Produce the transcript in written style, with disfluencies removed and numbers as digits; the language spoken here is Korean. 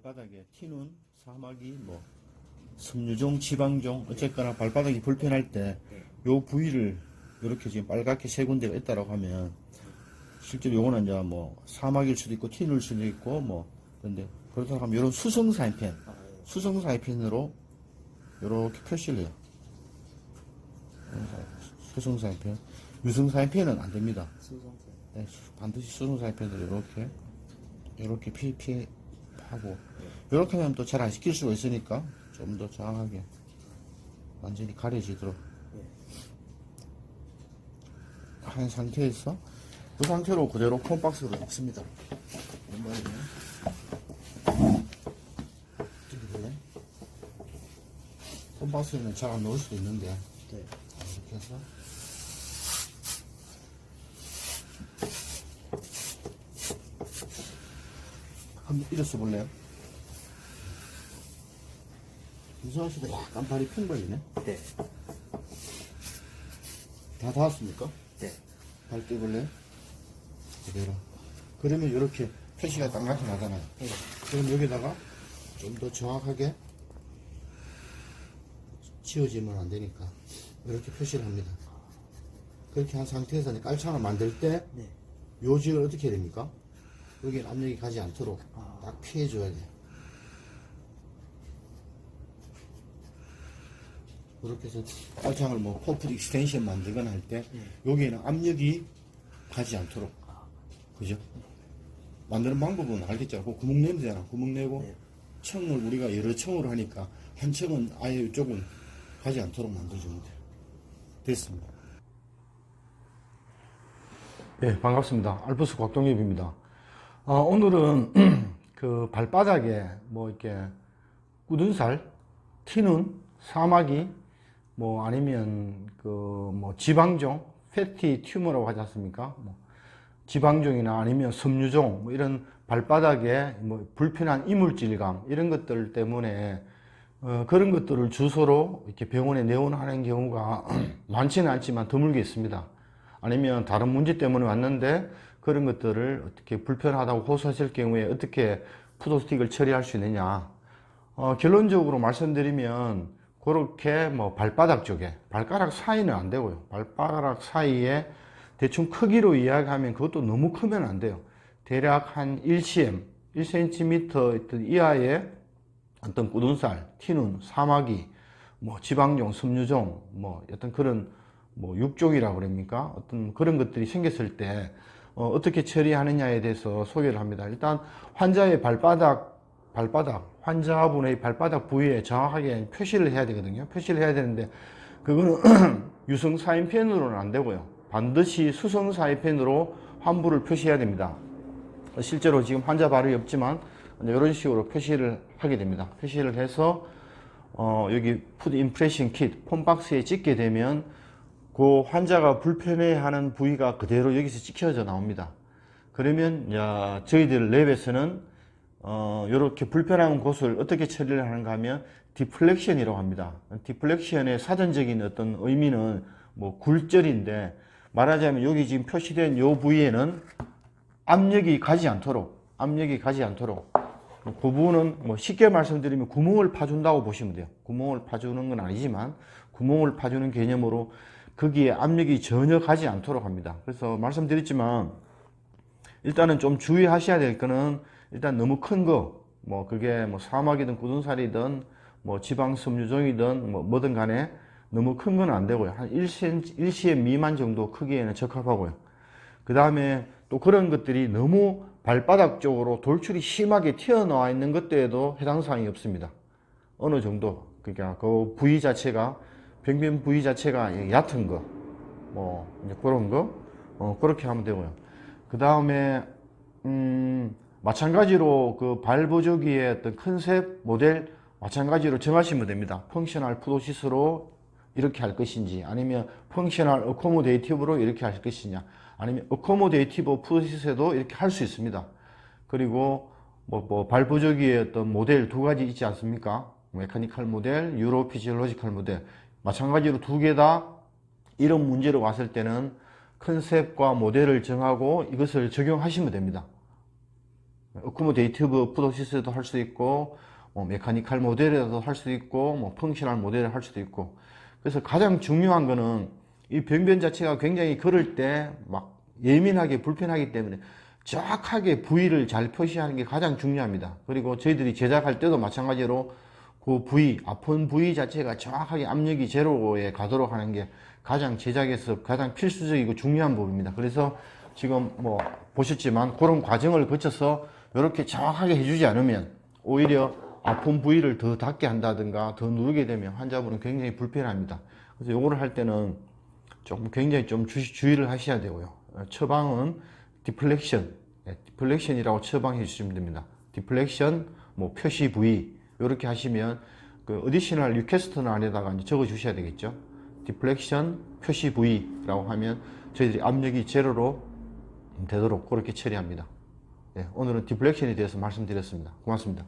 발바닥에 튀는 사마귀, 뭐 섬유종, 지방종, 어쨌거나 발바닥이 불편할 때 요 부위를 이렇게 지금 빨갛게 세 군데가 있다라고 하면 실제로 요거는 이제 뭐 사마귀일 수도 있고 튀는 수도 있고 뭐 그런데 그렇다고 하면 이런 수성 사인펜, 수성 사인펜으로 이렇게 표시를 해요. 수성 사인펜, 유성 사인펜은 안 됩니다. 네, 반드시 수성 사인펜으로 이렇게 피하고 이렇게 하면 또 잘 안 시킬 수가 있으니까 좀 더 정확하게 완전히 가려지도록 한 상태에서 그 상태로 그대로 폼박스로 넣습니다. 폼박스에는 잘 안 넣을 수도 있는데 이렇게 해서 한번 일어서 볼래요? 유성아 씨도 약간 발이 핑 걸리네? 네. 다 닿았습니까? 네. 발 떼볼래요? 그대로. 그러면 이렇게 표시가 딱 나타나잖아요. 네. 그럼 여기다가 좀 더 정확하게 지워지면 안 되니까 이렇게 표시를 합니다. 그렇게 한 상태에서 깔창을 만들 때 네. 요직을 어떻게 해야 됩니까? 여기에 압력이 가지 않도록 딱 피해줘야 돼요. 그렇게 해서 깔창을 뭐 포프 익스텐션 만들거나 할 때 여기에는 압력이 가지 않도록, 그죠? 만드는 방법은 알겠죠? 그 구멍 내면 되잖아. 구멍 내고 청을 우리가 여러 청으로 하니까 한 청은 아예 이쪽은 가지 않도록 만들어주면 돼요. 됐습니다. 네, 반갑습니다. 알프스 곽동엽입니다. 오늘은 그 발바닥에 뭐 이렇게 굳은 살, 튀는 사마귀, 뭐 아니면 그 뭐 지방종, 패티 튜머라고 하지 않습니까? 뭐 지방종이나 아니면 섬유종, 뭐 이런 발바닥에 뭐 불편한 이물질감 이런 것들 때문에 그런 것들을 주소로 이렇게 병원에 내원하는 경우가 많지는 않지만 드물게 있습니다. 아니면 다른 문제 때문에 왔는데 그런 것들을 어떻게 불편하다고 호소하실 경우에 어떻게 푸드스틱을 처리할 수 있느냐. 결론적으로 말씀드리면 그렇게 뭐 발바닥 쪽에, 발가락 사이는 안 되고요. 발가락 사이에 대충 크기로 이야기하면 그것도 너무 크면 안 돼요. 대략 한 1cm, 1cm 이하의 어떤 굳은 살, 튀는 사마귀, 뭐 지방종, 섬유종, 뭐 어떤 그런 뭐 육종이라고 그럽니까? 어떤 그런 것들이 생겼을 때 어떻게 처리하느냐에 대해서 소개를 합니다. 일단 환자의 발바닥, 환자분의 발바닥 부위에 정확하게 표시를 해야 되거든요. 표시를 해야 되는데 그거는 유성 사인펜으로는 안 되고요. 반드시 수성 사인펜으로 환부를 표시해야 됩니다. 실제로 지금 환자 발이 없지만 이런 식으로 표시를 하게 됩니다. 표시를 해서 여기 푸드 임프레션 킷 폼박스에 찍게 되면 그 환자가 불편해하는 부위가 그대로 여기서 찍혀져 나옵니다. 그러면 저희들 랩에서는 이렇게 불편한 곳을 어떻게 처리를 하는가 하면 디플렉션이라고 합니다. 디플렉션의 사전적인 어떤 의미는 뭐 굴절인데 말하자면 여기 지금 표시된 이 부위에는 압력이 가지 않도록 그 부분은 뭐 쉽게 말씀드리면 구멍을 파준다고 보시면 돼요. 구멍을 파주는 건 아니지만 구멍을 파주는 개념으로 거기에 압력이 전혀 가지 않도록 합니다. 그래서 말씀드렸지만 일단은 좀 주의하셔야 될 거는 일단 너무 큰 거, 뭐 그게 뭐 사마귀든 굳은 살이든 뭐 지방 섬유종이든 뭐 뭐든 간에 너무 큰 건 안 되고요. 한 1cm 미만 정도 크기에는 적합하고요. 그 다음에 또 그런 것들이 너무 발바닥 쪽으로 돌출이 심하게 튀어나와 있는 것들에도 해당 사항이 없습니다. 어느 정도, 그러니까 그 부위 자체가, 병변 부위 자체가 얕은 거, 뭐 이제 그런 거, 그렇게 하면 되고요. 그 다음에 마찬가지로 그 발보조기의 어떤 컨셉 모델 마찬가지로 정하시면 됩니다. 펑셔널 푸도시스로 이렇게 할 것인지, 아니면 펑셔널 어코모데이티브로 이렇게 할 것이냐, 아니면 어코모데이티브 푸도시스에도 이렇게 할 수 있습니다. 그리고 뭐 발보조기의 어떤 모델 두 가지 있지 않습니까? 메카니컬 모델, 유로 피지올로지컬 모델. 마찬가지로 두 개 다 이런 문제로 왔을 때는 컨셉과 모델을 정하고 이것을 적용하시면 됩니다. 어코모데이티브 푸드어시스트도 할 수 있고, 메카니컬 모델에도 할 수 있고, 펑셔널 모델을 할 수도 있고. 그래서 가장 중요한 거는 이 병변 자체가 굉장히 걸을 때 막 예민하게 불편하기 때문에 정확하게 부위를 잘 표시하는 게 가장 중요합니다. 그리고 저희들이 제작할 때도 마찬가지로 그 부위, 아픈 부위 자체가 정확하게 압력이 제로에 가도록 하는 게 가장 제작에서 가장 필수적이고 중요한 부분입니다. 그래서 지금 뭐 보셨지만 그런 과정을 거쳐서 이렇게 정확하게 해주지 않으면 오히려 아픈 부위를 더 닿게 한다든가 더 누르게 되면 환자분은 굉장히 불편합니다. 그래서 요거를 할 때는 조금 굉장히 좀 주의를 하셔야 되고요. 처방은 디플렉션, 디플렉션이라고 처방해 주시면 됩니다. 디플렉션, 뭐 표시 부위 이렇게 하시면 그 어디셔널 리퀘스트는 안에다가 이제 적어 주셔야 되겠죠. 디플렉션, 표시 부위라고 하면 저희들이 압력이 제로로 되도록 그렇게 처리합니다. 네, 오늘은 디플렉션에 대해서 말씀드렸습니다. 고맙습니다.